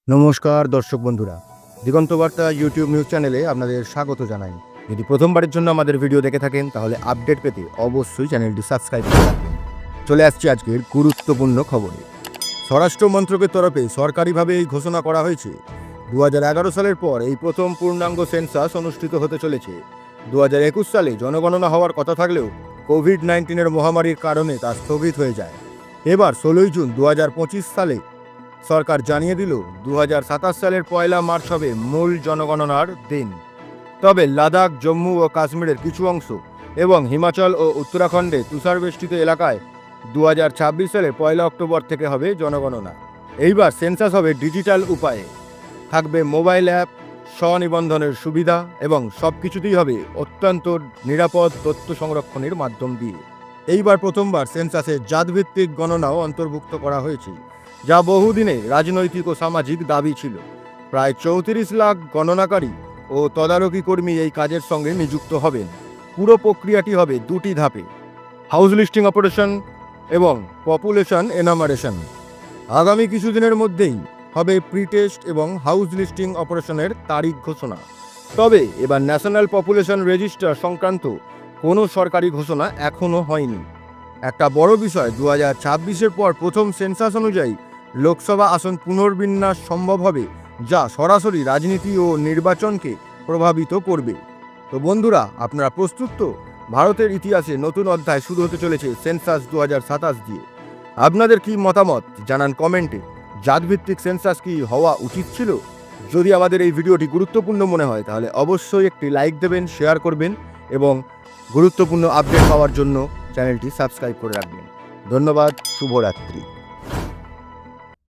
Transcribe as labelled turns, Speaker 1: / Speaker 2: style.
Speaker 1: নমস্কার দর্শক বন্ধুরা, দিগন্ত বার্তা ইউটিউব নিউজ চ্যানেলে আপনাদের স্বাগত জানাই। যদি প্রথমবারের জন্য আমাদের ভিডিও দেখে থাকেন তাহলে আপডেট পেতে অবশ্যই চ্যানেলটি সাবস্ক্রাইব করে রাখবেন। চলে আসছি আজকের গুরুত্বপূর্ণ খবরে। স্বরাষ্ট্র মন্ত্রকের তরফে সরকারিভাবে এই ঘোষণা করা হয়েছে 2011 সালের পর এই প্রথম পূর্ণাঙ্গ সেন্সাস অনুষ্ঠিত হতে চলেছে। 2021 সালে জনগণনা হওয়ার কথা থাকলেও কোভিড-19 মহামারীর কারণে তা স্থগিত হয়ে যায়। এবার 16 জুন 2025 সালে সরকার জানিয়ে দিল 2027 সালের 1 মার্চ হবে মূল জনগণনার দিন। তবে লাদাখ, জম্মু ও কাশ্মীরের কিছু অংশ এবং হিমাচল ও উত্তরাখণ্ডে তুষারবেষ্টিত এলাকায় 2026 সালের 1 অক্টোবর থেকে হবে জনগণনা। এইবার সেন্সাস হবে ডিজিটাল উপায়ে, থাকবে মোবাইল অ্যাপ, স্বনিবন্ধনের সুবিধা এবং সব কিছুতেই হবে অত্যন্ত নিরাপদ তথ্য সংরক্ষণের মাধ্যম দিয়ে। এইবার প্রথমবার সেন্সাসে জাতভিত্তিক গণনাও অন্তর্ভুক্ত করা হয়েছে, যা বহুদিনে রাজনৈতিক ও সামাজিক দাবি ছিল। প্রায় 34 লাখ গণনাকারী ও তদারকি কর্মী এই কাজের সঙ্গে নিযুক্ত হবেন। পুরো প্রক্রিয়াটি হবে দুটি ধাপে: হাউস লিস্টিং অপারেশন এবং পপুলেশন এনামারেশন। আগামী কিছুদিনের মধ্যেই হবে প্রি টেস্ট এবং হাউস লিস্টিং অপারেশনের তারিখ ঘোষণা। তবে এবার ন্যাশনাল পপুলেশন রেজিস্টার সংক্রান্ত কোনো সরকারি ঘোষণা এখনও হয়নি। একটা বড় বিষয়, 2026-এর পর প্রথম সেন্সাস অনুযায়ী লোকসভা আসন পুনর্বিন্যাস সম্ভব হবে, যা সরাসরি রাজনীতি ও নির্বাচনকে প্রভাবিত করবে। তো বন্ধুরা, আপনারা প্রস্তুত তো? ভারতের ইতিহাসে নতুন অধ্যায় শুরু হতে চলেছে সেন্সাস 2027 দিয়ে। আপনাদের কি মতামত জানান কমেন্টে। জাতভিত্তিক সেন্সাস কি হওয়া উচিত ছিল? যদি আমাদের এই ভিডিওটি গুরুত্বপূর্ণ মনে হয় তাহলে অবশ্যই একটি লাইক দেবেন, শেয়ার করবেন এবং গুরুত্বপূর্ণ আপডেট পাওয়ার জন্য চ্যানেলটি সাবস্ক্রাইব করে রাখবেন। ধন্যবাদ, শুভরাত্রি।